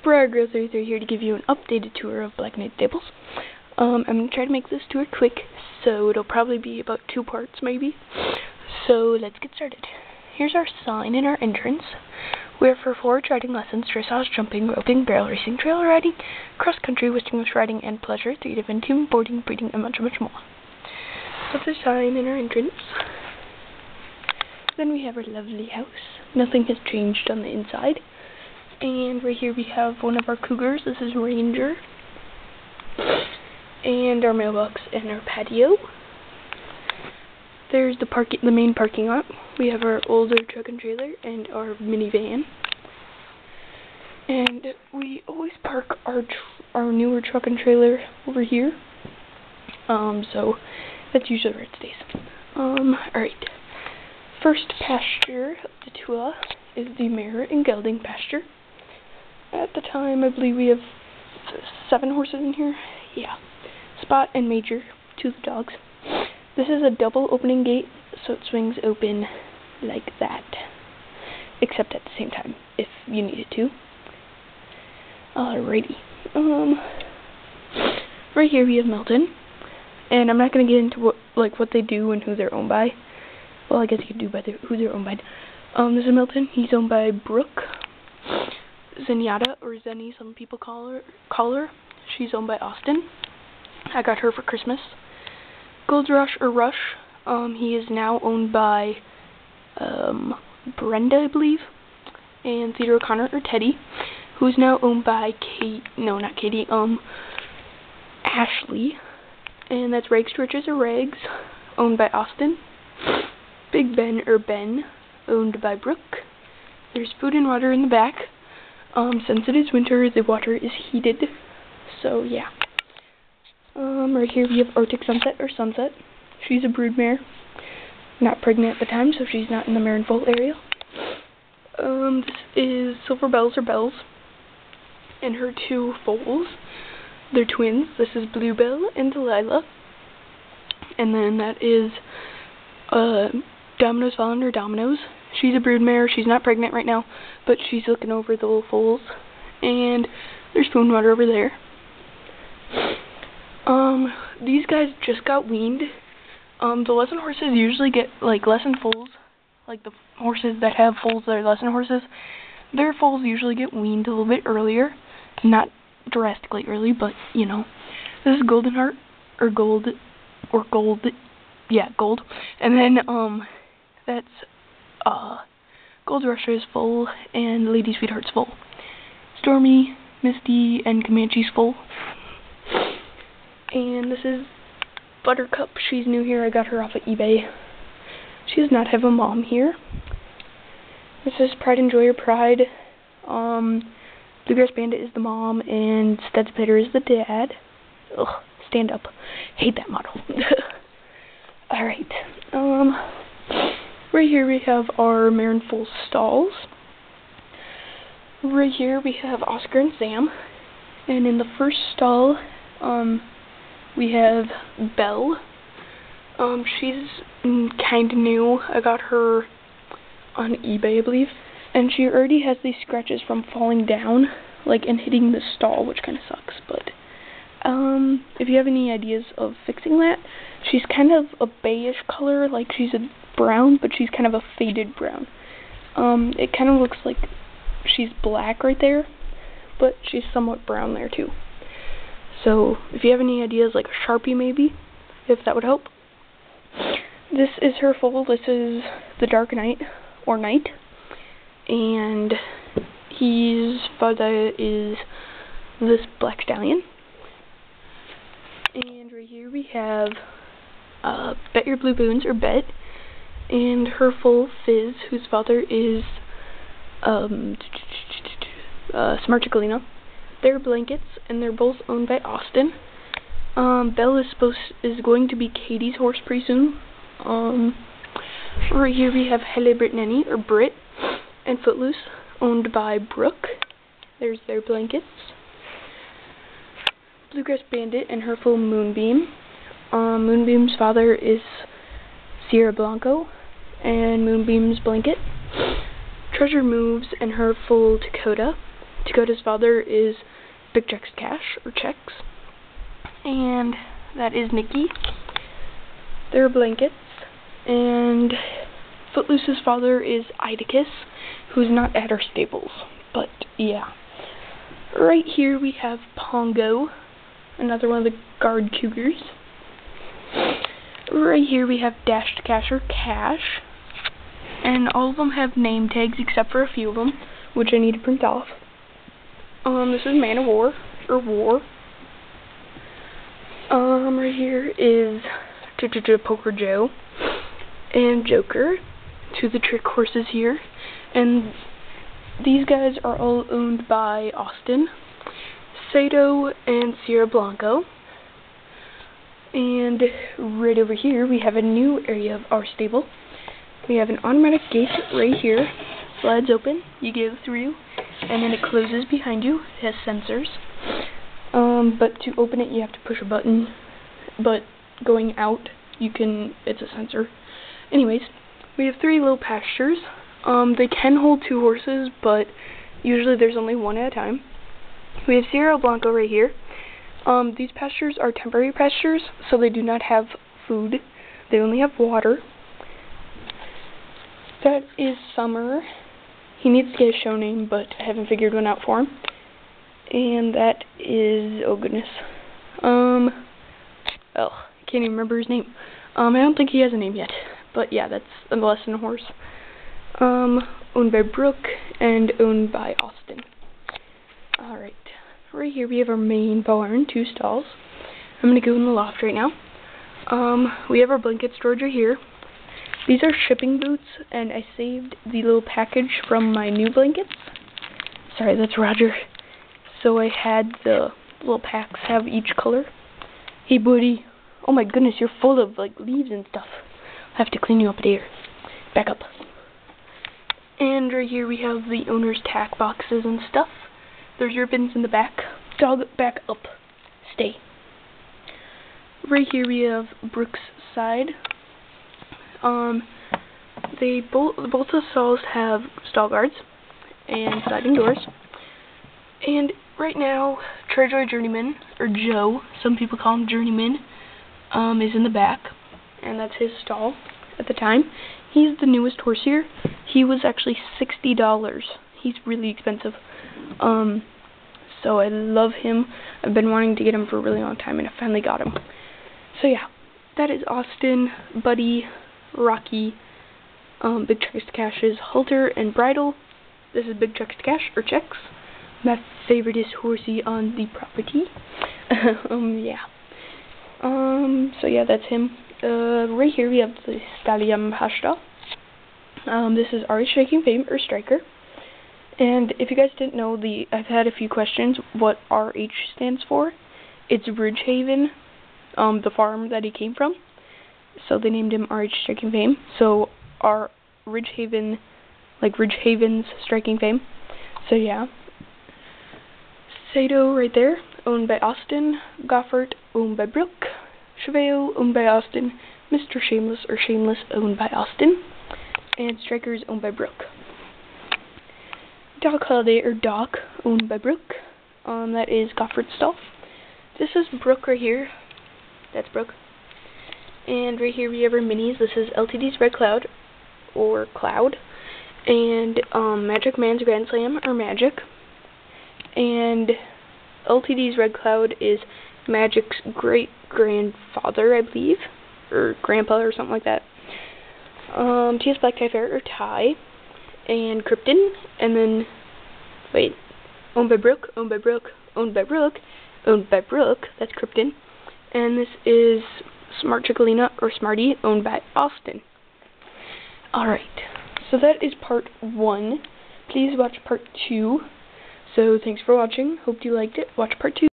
Breyer Girl 33 here to give you an updated tour of Black Knight Stables. I'm going to try to make this tour quick, so it'll probably be about 2 parts maybe. So let's get started. Here's our sign in our entrance. We are for forage riding lessons, dressage, jumping, roping, barrel racing, trail riding, cross-country, western riding, and pleasure, 3 different team, boarding, breeding, and much, much more. That's the sign in our entrance. Then we have our lovely house. Nothing has changed on the inside. And right here we have one of our cougars. This is Ranger. And our mailbox and our patio. There's the main parking lot. We have our older truck and trailer and our minivan. And we always park our newer truck and trailer over here. So that's usually where it stays. Alright. First pasture of the tour is the mare and gelding pasture. At the time, I believe we have 7 horses in here. Yeah. Spot and Major, 2 of the dogs. This is a double opening gate, so it swings open like that. Except at the same time, if you needed to. Alrighty. Right here we have Milton. And I'm not going to get into what they do and who they're owned by. Well, I guess you could do by who they're owned by. This is Milton. He's owned by Brooke. Zenyatta, or Zenny, some people call her. She's owned by Austin. I got her for Christmas. Gold Rush, or Rush, he is now owned by Brenda, I believe. And Theodore O'Connor, or Teddy, who's now owned by Ashley. And that's Rags to Riches, or Rags, owned by Austin. Big Ben, or Ben, owned by Brooke. There's food and water in the back. Since it is winter, the water is heated. So, yeah. Right here we have Arctic Sunset, or Sunset. She's a broodmare. Not pregnant at the time, so she's not in the mare and foal area. This is Silver Bells, or Bells, and her 2 foals. They're twins. This is Bluebell and Delilah. And then that is Domino's Fallen, or Domino's. She's a broodmare. She's not pregnant right now, but she's looking over the little foals. And there's food and water over there. These guys just got weaned. The lesson horses usually get, lesson foals. Like the horses that have foals that are lesson horses. Their foals usually get weaned a little bit earlier. Not drastically early, but, you know. This is Golden Heart, or Gold. Yeah, Gold. And then, that's, Gold Rush's foal, and Lady Sweetheart's foal. Stormy, Misty, and Comanche's foal. And this is Buttercup. She's new here. I got her off of eBay. She does not have a mom here. This is Pride and Joy, or Pride. Bluegrass Bandit is the mom, and Stedsplitter is the dad. Ugh, stand up. Hate that model. Alright. Right here we have our mare and foal stalls. Right here we have Oscar and Sam. And in the first stall, we have Belle. She's kind of new. I got her on eBay, I believe. And she already has these scratches from falling down, and hitting the stall, which kind of sucks. But, if you have any ideas of fixing that, she's kind of a beige color, she's a brown, but she's kind of a faded brown. It kind of looks like she's black right there, but she's somewhat brown there too. So, if you have any ideas, like a Sharpie maybe, if that would help. This is her foal. This is the Dark Knight, or Knight. And his father is this Black Stallion. And right here we have Bet Your Blue Boons, or Bet, and her foal Fizz, whose father is Smart Chicolino. They're blankets, and they're both owned by Austin. Belle is going to be Katie's horse pretty soon. Right here we have Hele Brittany, or Brit, and Footloose, owned by Brooke. There's their blankets. Bluegrass Bandit and her foal Moonbeam. Moonbeam's father is Sierra Blanco, and Moonbeam's blanket. Treasure Moves and her foal Dakota. Dakota's father is Big Checks Cash, or Checks. And that is Nikki. There are blankets. And Footloose's father is Idicus, who's not at our stables. But, yeah. Right here we have Pongo, another one of the guard cougars. Right here we have Dashed Cash, or Cash. And all of them have name tags except for a few of them, which I need to print off. This is Man of War, or War. Right here is Poker Joe and Joker, two of the trick horses here. And these guys are all owned by Austin, Sato, and Sierra Blanco. And right over here we have a new area of our stable. We have an automatic gate right here. Slides open, you go through, and then it closes behind you. It has sensors. But to open it you have to push a button. But going out, it's a sensor. Anyways, we have 3 little pastures. They can hold 2 horses, but usually there's only 1 at a time. We have Sierra Blanco right here. These pastures are temporary pastures, so they do not have food. They only have water. That is Summer. He needs to get a show name, but I haven't figured one out for him. And that is, oh goodness. I can't even remember his name. I don't think he has a name yet. But yeah, that's a less than a horse. Owned by Brooke and owned by Austin. Alright. Right here we have our main barn, 2 stalls. I'm going to go in the loft right now. We have our blanket storage right here. These are shipping boots, and I saved the little package from my new blankets. Sorry, that's Roger. So I had the little packs have each color. Hey buddy. Oh my goodness, you're full of like leaves and stuff. I have to clean you up there. Back up. And right here we have the owner's tack boxes and stuff. There's your bins in the back. Dog, back up. Stay. Right here we have Brooke's side. Both the stalls have stall guards and sliding doors. And right now, Treasury Journeyman, or Joe, some people call him Journeyman, is in the back, and that's his stall at the time. He's the newest horse here. He was actually $60. He's really expensive. So I love him. I've been wanting to get him for a really long time, and I finally got him. So yeah, that is Austin, Buddy, Rocky, Big Checks Cash's halter and bridle. This is Big Checks Cash, or Checks, my favoriteest horsey on the property. Yeah. So yeah, that's him. Right here we have the Stallion Hashta. This is RH Striking Fame, or Striker. And if you guys didn't know, I've had a few questions what RH stands for. It's Ridgehaven, the farm that he came from. So they named him RH Striking Fame. So our Ridgehaven, like Ridgehaven's Striking Fame. So yeah. Sato right there, owned by Austin. Goffert, owned by Brooke. Chevelle, owned by Austin. Mr. Shameless, or Shameless, owned by Austin. And Striker is owned by Brooke. Doc Holiday, or Doc, owned by Brooke. That is Goffert's stall. This is Brooke right here. That's Brooke. And right here we have our minis. This is LTD's Red Cloud, or Cloud. And Magic Man's Grand Slam, or Magic. And LTD's Red Cloud is Magic's great-grandfather, I believe. Or grandpa, or something like that. TS Black Tie Fair, or Ty. And Krypton. And then, wait, owned by Brooke, owned by Brooke, owned by Brooke, owned by Brooke. That's Krypton. And this is Smart Chickalina, or Smarty, owned by Austin. Alright, so that is part 1. Please watch part 2. So thanks for watching. Hope you liked it. Watch part 2.